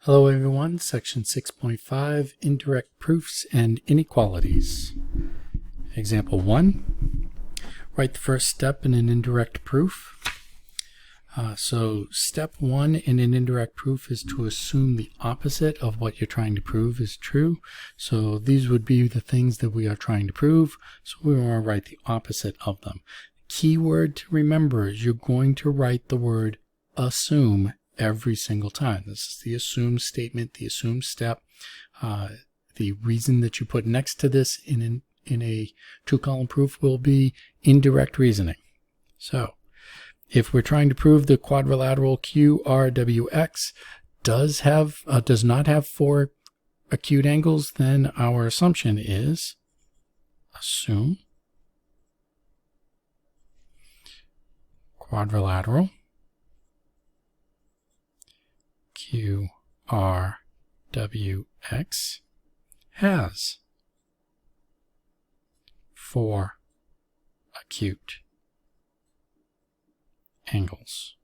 Hello everyone, section 6.5, indirect proofs and inequalities. Example 1, write the first step in an indirect proof. So step 1 in an indirect proof is to assume the opposite of what you're trying to prove is true. So these would be the things that we are trying to prove, so we want to write the opposite of them. Key word to remember is you're going to write the word assume every single time. This is the assume statement, the assume step. The reason that you put next to this in a two-column proof will be indirect reasoning. So if we're trying to prove the quadrilateral QRWX does not have four acute angles, then our assumption is assume quadrilateral QRWX has four acute angles.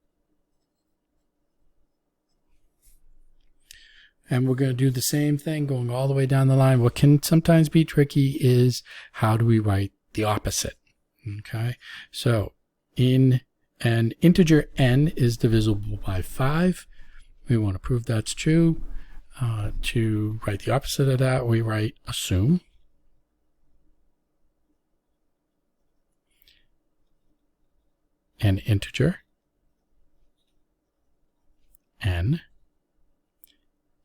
And we're going to do the same thing going all the way down the line. What can sometimes be tricky is how do we write the opposite? Okay, so in an integer n is divisible by 5. We want to prove that's true. To write the opposite of that, we write assume an integer n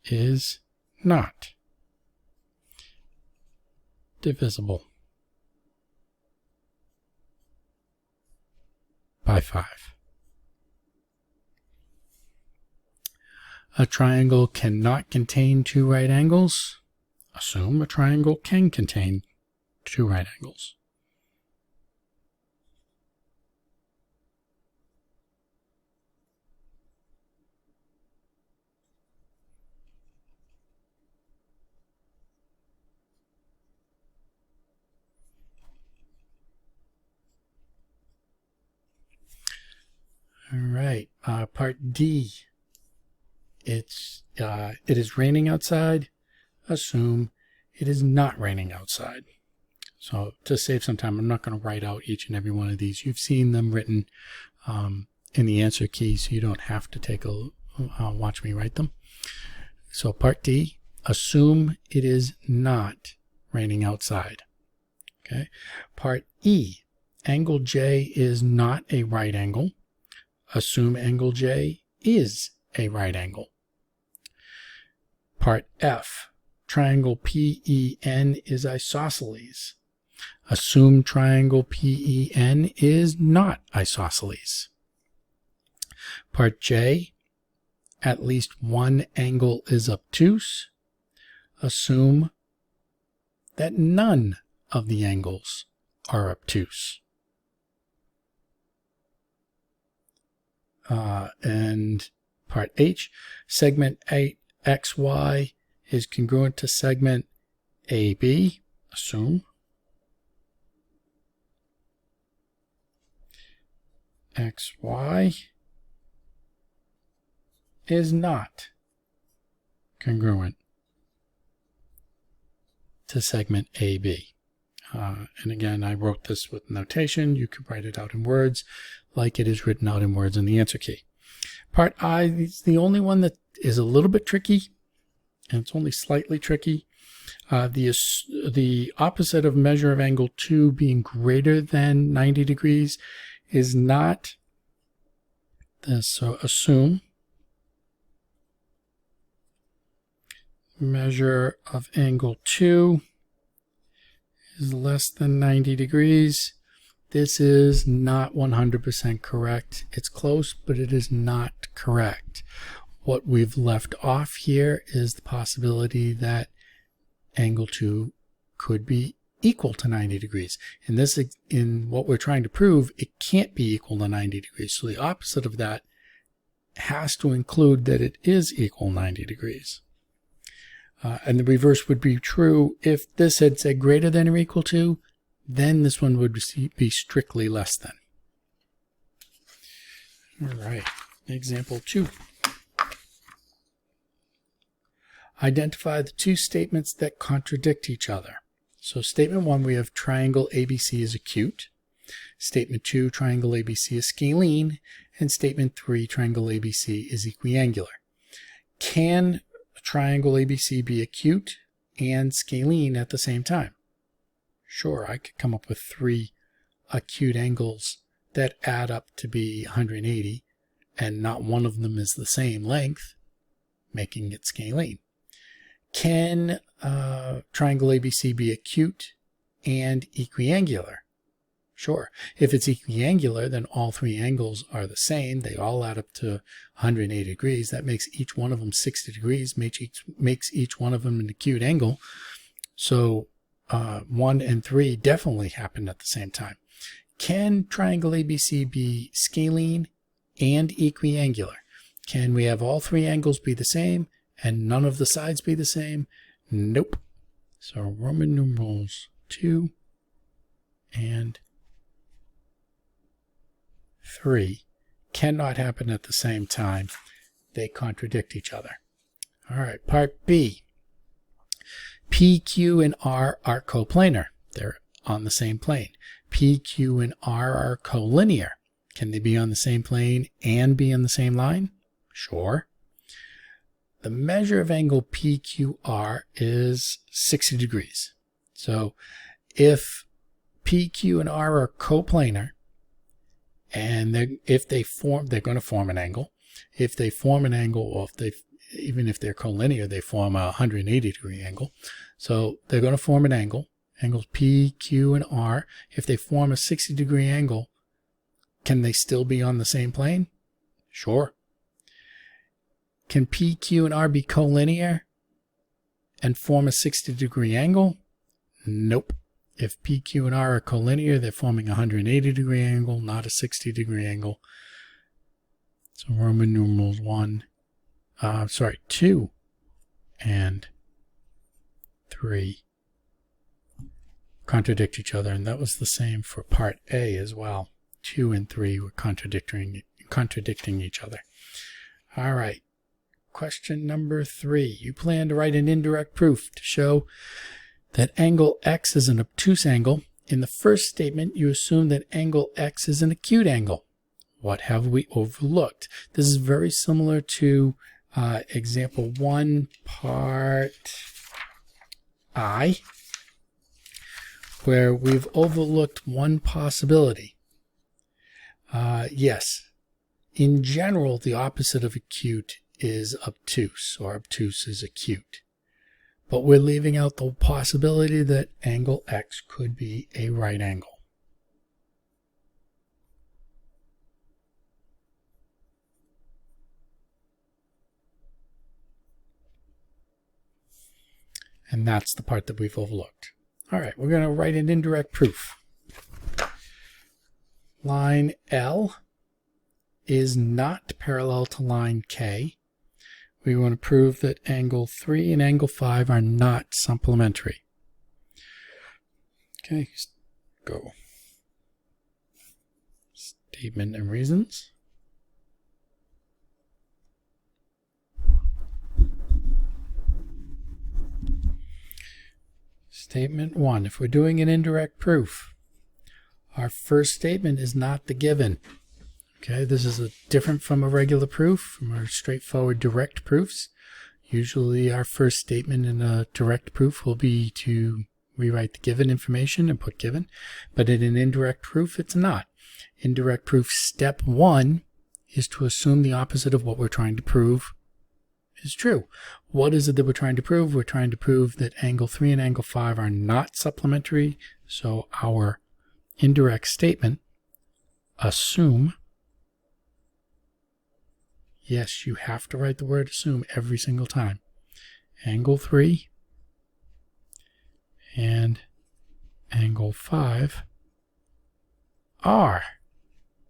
is not divisible by 5. A triangle cannot contain two right angles. Assume a triangle can contain two right angles. All right, part D. It is raining outside. Assume it is not raining outside. So to save some time, I'm not going to write out each and every one of these. You've seen them written in the answer key, so you don't have to watch me write them. So part D, assume it is not raining outside. Okay. Part E, angle J is not a right angle. Assume angle J is a right angle. Part F, triangle PEN is isosceles. Assume triangle PEN is not isosceles. Part J, at least one angle is obtuse. Assume that none of the angles are obtuse. And part H, segment 8XY is congruent to segment AB. Assume XY is not congruent to segment AB. And again, I wrote this with notation. You could write it out in words like it is written out in words in the answer key. Part I is the only one that is a little bit tricky, and it's only slightly tricky. The opposite of measure of angle 2 being greater than 90 degrees is not this. So assume measure of angle 2 is less than 90 degrees. This is not 100% correct. It's close, but it is not correct. What we've left off here is the possibility that angle 2 could be equal to 90 degrees. In what we're trying to prove, it can't be equal to 90 degrees. So the opposite of that has to include that it is equal 90 degrees. And the reverse would be true if this had said greater than or equal to, then this one would be strictly less than. All right, example 2. Identify the two statements that contradict each other. So statement 1, we have triangle ABC is acute. Statement 2, triangle ABC is scalene. And statement 3, triangle ABC is equiangular. Can a triangle ABC be acute and scalene at the same time? Sure, I could come up with 3 acute angles that add up to be 180, and not one of them is the same length, making it scalene. Can triangle ABC be acute and equiangular? Sure. If it's equiangular, then all 3 angles are the same. They all add up to 180 degrees. That makes each one of them 60 degrees, makes each one of them an acute angle. So 1 and 3 definitely happen at the same time. Can triangle ABC be scalene and equiangular? Can we have all 3 angles be the same and none of the sides be the same? Nope. So Roman numerals 2 and 3 cannot happen at the same time. They contradict each other. All right, part B. P, Q, and R are coplanar. They're on the same plane. P, Q, and R are collinear. Can they be on the same plane and be on the same line? Sure. The measure of angle PQR is 60 degrees. So if PQ and R are coplanar, and they're going to form an angle. If they form an angle, or even if they're collinear, they form a 180 degree angle. So they're going to form an angle, angles P, Q, and R. If they form a 60 degree angle, can they still be on the same plane? Sure. Can P, Q, and R be collinear and form a 60 degree angle? Nope. If P, Q, and R are collinear, they're forming a 180 degree angle, not a 60 degree angle. So Roman numerals 2 and 3 contradict each other. And that was the same for part A as well. 2 and 3 were contradicting each other. All right. Question number 3. You plan to write an indirect proof to show that angle X is an obtuse angle. In the first statement, you assume that angle X is an acute angle. What have we overlooked? This is very similar to example 1, part I, where we've overlooked one possibility. Yes, in general, the opposite of acute is obtuse, or obtuse is acute. But we're leaving out the possibility that angle X could be a right angle. And that's the part that we've overlooked. All right, we're going to write an indirect proof. Line L is not parallel to line K. We want to prove that angle 3 and angle 5 are not supplementary. Okay, go. Statement and reasons. Statement 1. If we're doing an indirect proof, our first statement is not the given. Okay, this is different from a regular proof, from our straightforward direct proofs. Usually our first statement in a direct proof will be to rewrite the given information and put given, but in an indirect proof it's not. Indirect proof step 1 is to assume the opposite of what we're trying to prove is true. What is it that we're trying to prove? We're trying to prove that angle 3 and angle 5 are not supplementary, so our indirect statement, assume. Yes, you have to write the word assume every single time. Angle 3 and angle 5 are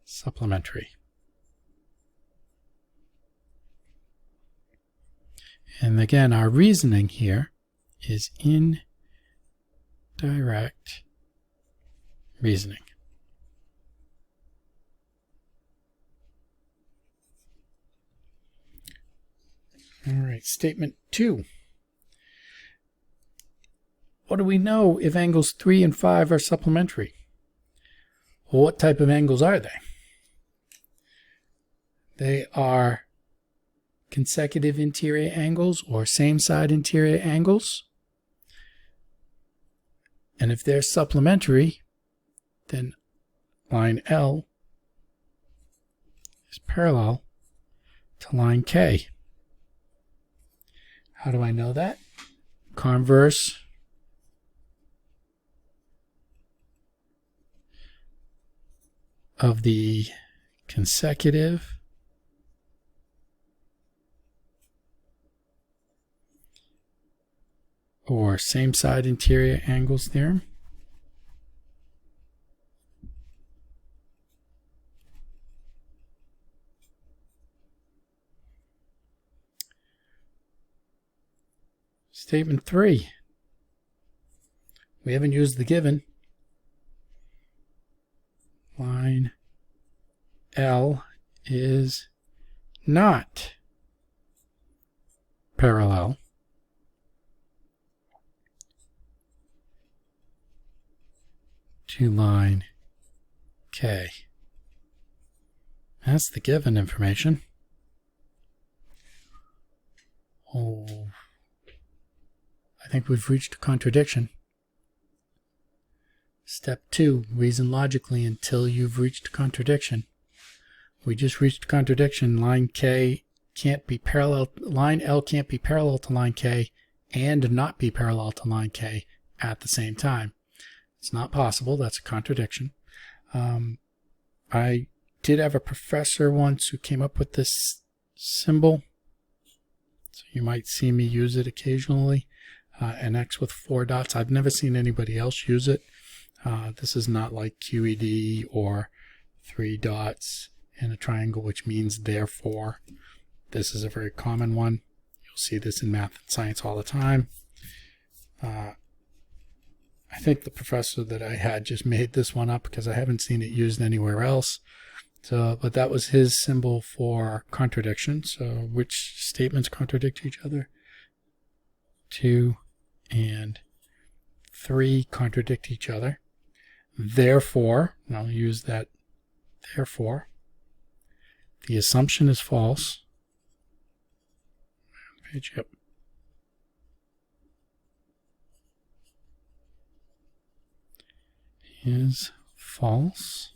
supplementary. And again, our reasoning here is indirect reasoning. All right, statement 2. what do we know if angles 3 and 5 are supplementary? Well, what type of angles are they? They are consecutive interior angles or same side interior angles. And if they're supplementary, then line L is parallel to line K. How do I know that? Converse of the consecutive or same side interior angles theorem. Statement 3. We haven't used the given. Line L is not parallel to line K. That's the given information. Oh, I think we've reached a contradiction. Step 2, reason logically until you've reached a contradiction. We just reached a contradiction. Line K can't be parallel, line L can't be parallel to line K and not be parallel to line K at the same time. It's not possible. That's a contradiction. I did have a professor once who came up with this symbol. So you might see me use it occasionally. An X with 4 dots. I've never seen anybody else use it. This is not like QED or 3 dots in a triangle, which means therefore. This is a very common one. You'll see this in math and science all the time. I think the professor that I had just made this one up because I haven't seen it used anywhere else. So, but that was his symbol for contradiction. So which statements contradict each other? 2 and 3 contradict each other. Therefore, and I'll use that therefore, the assumption is false. Page, yep. Is false.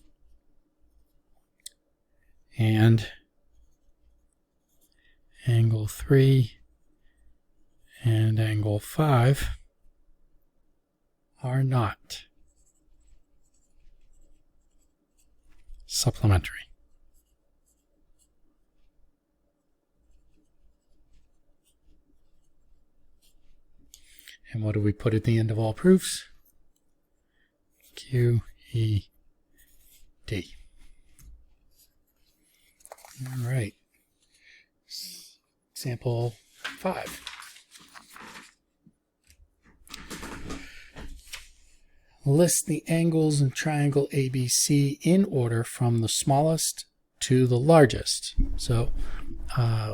And angle 3 and angle 5 are not supplementary. And what do we put at the end of all proofs? Q, E, D. All right. Example 5. List the angles in triangle ABC in order from the smallest to the largest. So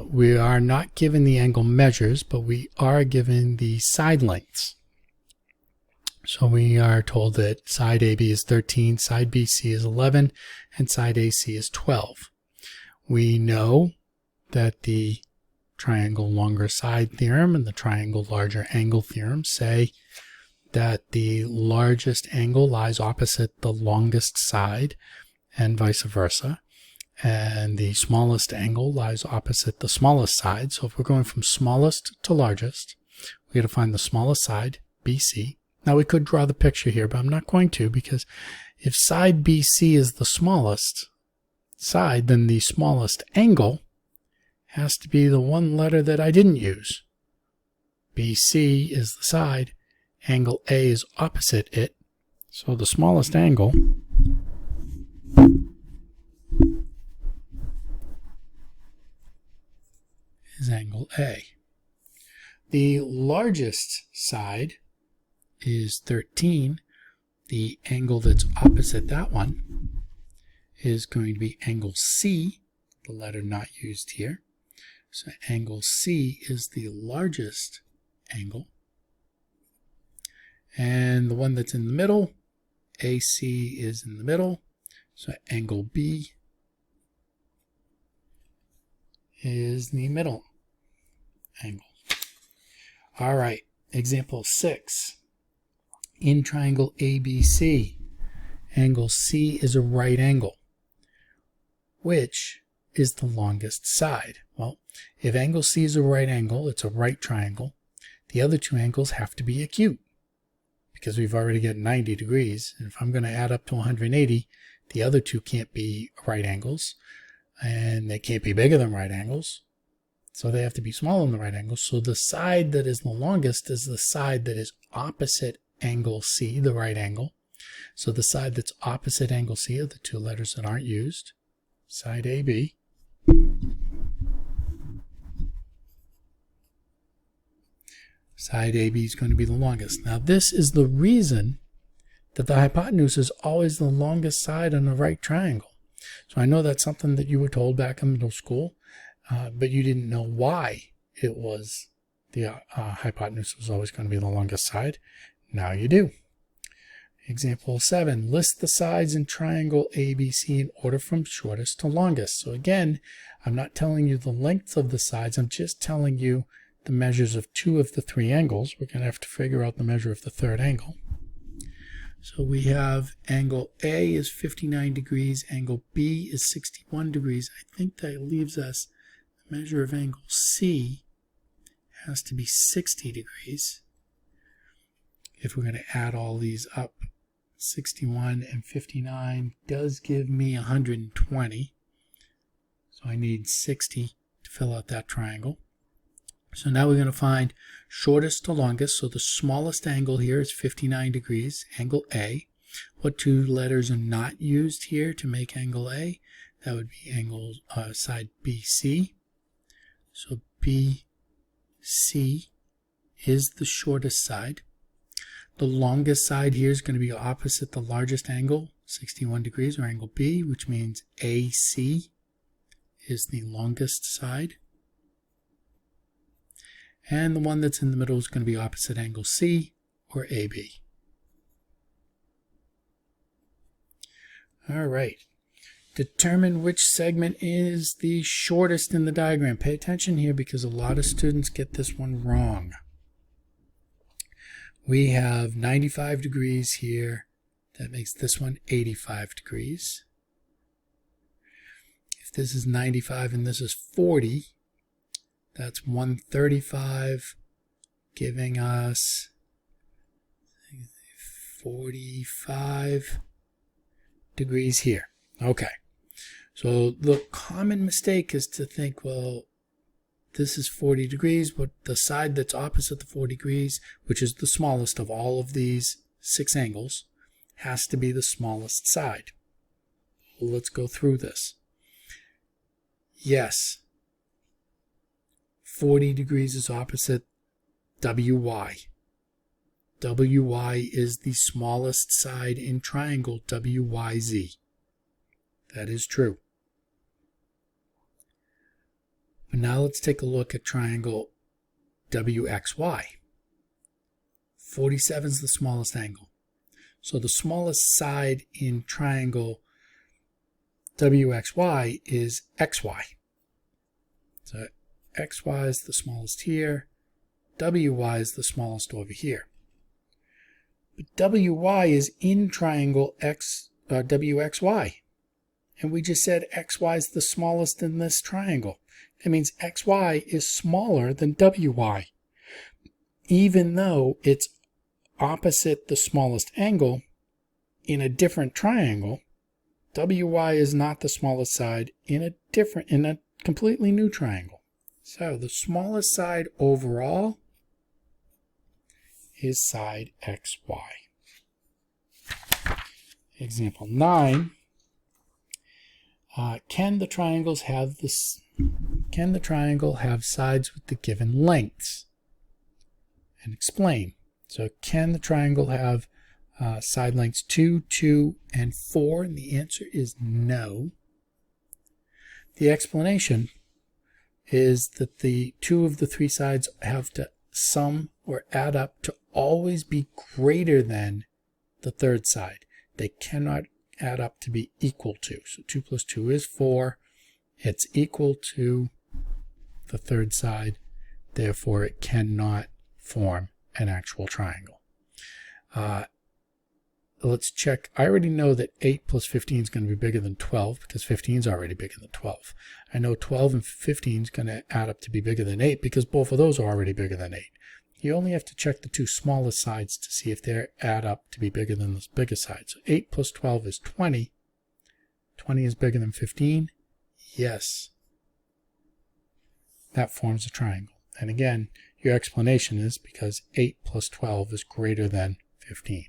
we are not given the angle measures, but we are given the side lengths. So we are told that side AB is 13, side BC is 11, and side AC is 12. We know that the triangle longer side theorem and the triangle larger angle theorem say that the largest angle lies opposite the longest side and vice versa, and the smallest angle lies opposite the smallest side. So if we're going from smallest to largest, we got to find the smallest side, BC. Now we could draw the picture here, but I'm not going to, because if side BC is the smallest side, then the smallest angle has to be the one letter that I didn't use. BC is the side, angle A is opposite it, so the smallest angle is angle A. The largest side is 13. The angle that's opposite that one is going to be angle C, the letter not used here. So angle C is the largest angle. And the one that's in the middle, AC is in the middle. So angle B is the middle angle. All right, example 6. In triangle ABC, angle C is a right angle. Which is the longest side? Well, if angle C is a right angle, it's a right triangle. The other two angles have to be acute because we've already got 90 degrees. And if I'm going to add up to 180, the other two can't be right angles, and they can't be bigger than right angles. So they have to be smaller than the right angles. So the side that is the longest is the side that is opposite angle C, the right angle. So the side that's opposite angle C are the two letters that aren't used. Side AB. Side AB is going to be the longest. Now this is the reason that the hypotenuse is always the longest side on a right triangle. So I know that's something that you were told back in middle school, but you didn't know why it was the hypotenuse was always going to be the longest side. Now you do. Example 7, list the sides in triangle ABC in order from shortest to longest. So again, I'm not telling you the lengths of the sides, I'm just telling you the measures of 2 of the 3 angles. We're going to have to figure out the measure of the third angle. So we have angle A is 59 degrees, angle B is 61 degrees. I think that leaves us the measure of angle C has to be 60 degrees. If we're going to add all these up, 61 and 59 does give me 120. So I need 60 to fill out that triangle. So now we're going to find shortest to longest. So the smallest angle here is 59 degrees, angle A. What two letters are not used here to make angle A? That would be angle side BC. So BC is the shortest side. The longest side here is going to be opposite the largest angle, 61 degrees, or angle B, which means AC is the longest side. And the one that's in the middle is going to be opposite angle C, or AB. All right. Determine which segment is the shortest in the diagram. Pay attention here because a lot of students get this one wrong. We have 95 degrees here. That makes this one 85 degrees. If this is 95 and this is 40, that's 135, giving us 45 degrees here. Okay. So the common mistake is to think, well, this is 40 degrees, but the side that's opposite the 40 degrees, which is the smallest of all of these 6 angles, has to be the smallest side. Well, let's go through this. Yes, 40 degrees is opposite WY. WY is the smallest side in triangle WYZ. That is true. But now let's take a look at triangle WXY. 47 is the smallest angle. So the smallest side in triangle WXY is XY. So XY is the smallest here. WY is the smallest over here. But WY is in triangle WXY. And we just said XY is the smallest in this triangle. That means XY is smaller than WY. Even though it's opposite the smallest angle in a different triangle, WY is not the smallest side in a completely new triangle. So the smallest side overall is side XY. Example 9. Can the triangle have sides with the given lengths? And explain. So can the triangle have side lengths 2, 2, and 4? And the answer is no. The explanation is that the 2 of the 3 sides have to sum or add up to always be greater than the third side. They cannot add up to be equal to. So 2 plus 2 is 4. It's equal to the third side. Therefore, it cannot form an actual triangle. Let's check. I already know that 8 plus 15 is going to be bigger than 12 because 15 is already bigger than 12. I know 12 and 15 is going to add up to be bigger than 8 because both of those are already bigger than 8. You only have to check the two smallest sides to see if they add up to be bigger than the bigger side. So 8 plus 12 is 20. 20 is bigger than 15. Yes. That forms a triangle. And again, your explanation is because 8 plus 12 is greater than 15.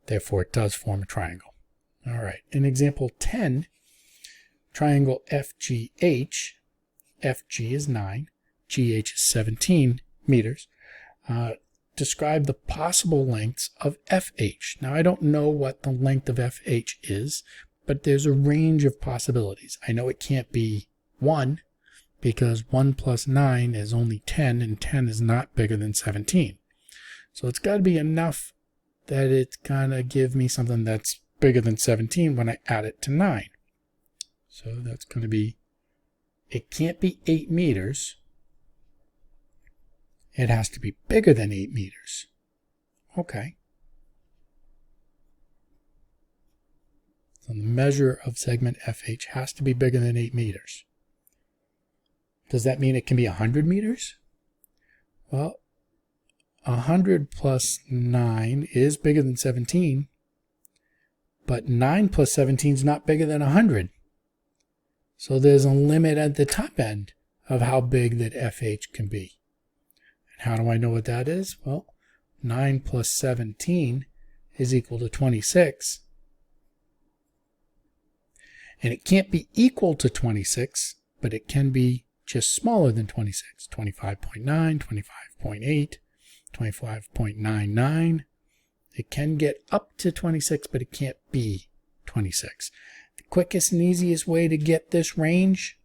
Therefore, it does form a triangle. All right. In example 10, triangle FGH, FG is 9, GH is 17 meters. Describe the possible lengths of FH. Now, I don't know what the length of FH is, but there's a range of possibilities. I know it can't be 1 because 1 plus 9 is only 10, and 10 is not bigger than 17. So it's got to be enough that it's going to give me something that's bigger than 17 when I add it to 9. So that's going to be, it can't be 8 meters. It has to be bigger than 8 meters. Okay. So the measure of segment FH has to be bigger than 8 meters. Does that mean it can be 100 meters? Well, 100 plus 9 is bigger than 17, but 9 plus 17 is not bigger than 100. So there's a limit at the top end of how big that FH can be. And how do I know what that is? Well, 9 plus 17 is equal to 26. And it can't be equal to 26, but it can be just smaller than 26. 25.9, 25.8. 25.99. It can get up to 26, but it can't be 26. The quickest and easiest way to get this range,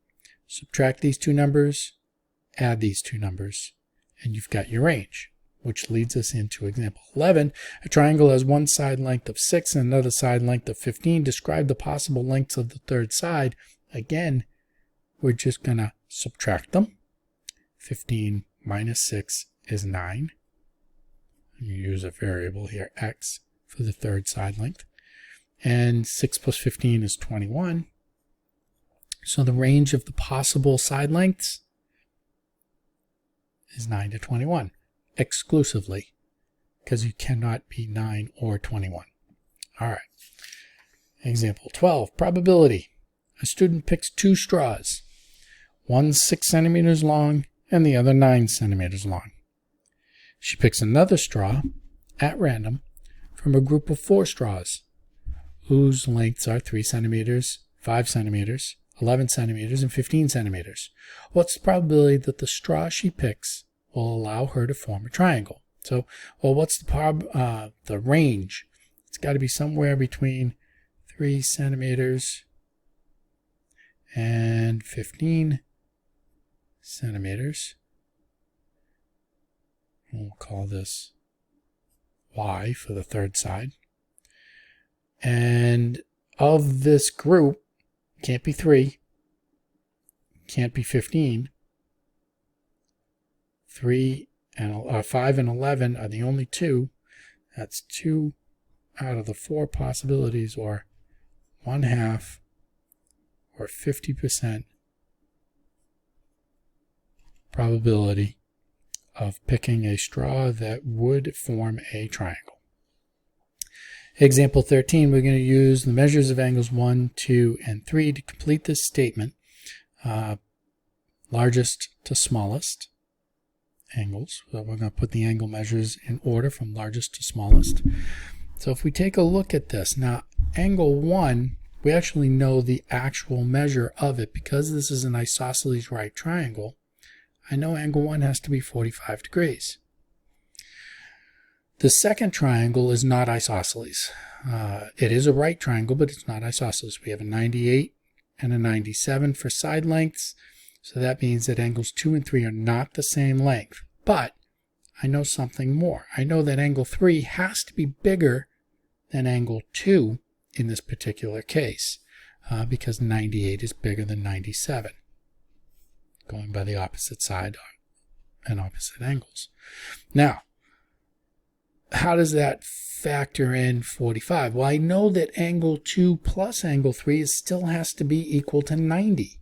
subtract these two numbers, add these two numbers, and you've got your range, which leads us into example 11. A triangle has one side length of 6 and another side length of 15. Describe the possible lengths of the third side. Again, we're just going to subtract them. 15 minus 6 is 9. You use a variable here, x, for the third side length. And 6 plus 15 is 21. So the range of the possible side lengths is 9 to 21, exclusively, because you cannot be 9 or 21. All right. Example 12, probability. A student picks 2 straws. One 6 centimeters long and the other 9 centimeters long. She picks another straw at random from a group of 4 straws whose lengths are 3 centimeters, 5 centimeters, 11 centimeters, and 15 centimeters. What's the probability that the straw she picks will allow her to form a triangle? So, well, what's the range? It's got to be somewhere between 3 centimeters and 15 centimeters. We'll call this y for the third side. And of this group, can't be 3, can't be 15. 5 and 11 are the only 2. That's 2 out of the 4 possibilities, or 1/2, or 50% probability of picking a straw that would form a triangle. Example 13, we're going to use the measures of angles 1, 2, and 3 to complete this statement. Largest to smallest angles. So we're going to put the angle measures in order from largest to smallest. So if we take a look at this, now angle 1, we actually know the actual measure of it because this is an isosceles right triangle. I know angle 1 has to be 45 degrees. The second triangle is not isosceles. It is a right triangle, but it's not isosceles. We have a 98 and a 97 for side lengths. So that means that angles 2 and 3 are not the same length. But I know something more. I know that angle 3 has to be bigger than angle 2 in this particular case, because 98 is bigger than 97, going by the opposite side and opposite angles. Now, how does that factor in 45? Well, I know that angle 2 plus angle 3 still has to be equal to 90.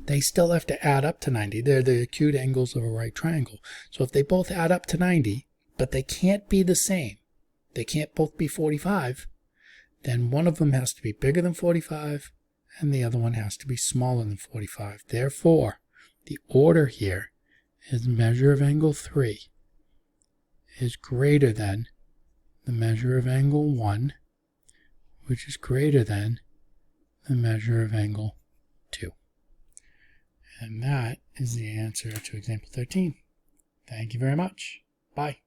They still have to add up to 90. They're the acute angles of a right triangle. So if they both add up to 90, but they can't be the same, they can't both be 45, then one of them has to be bigger than 45 and the other one has to be smaller than 45. Therefore, the order here is measure of angle 3 is greater than the measure of angle 1, which is greater than the measure of angle 2. And that is the answer to example 13. Thank you very much. Bye.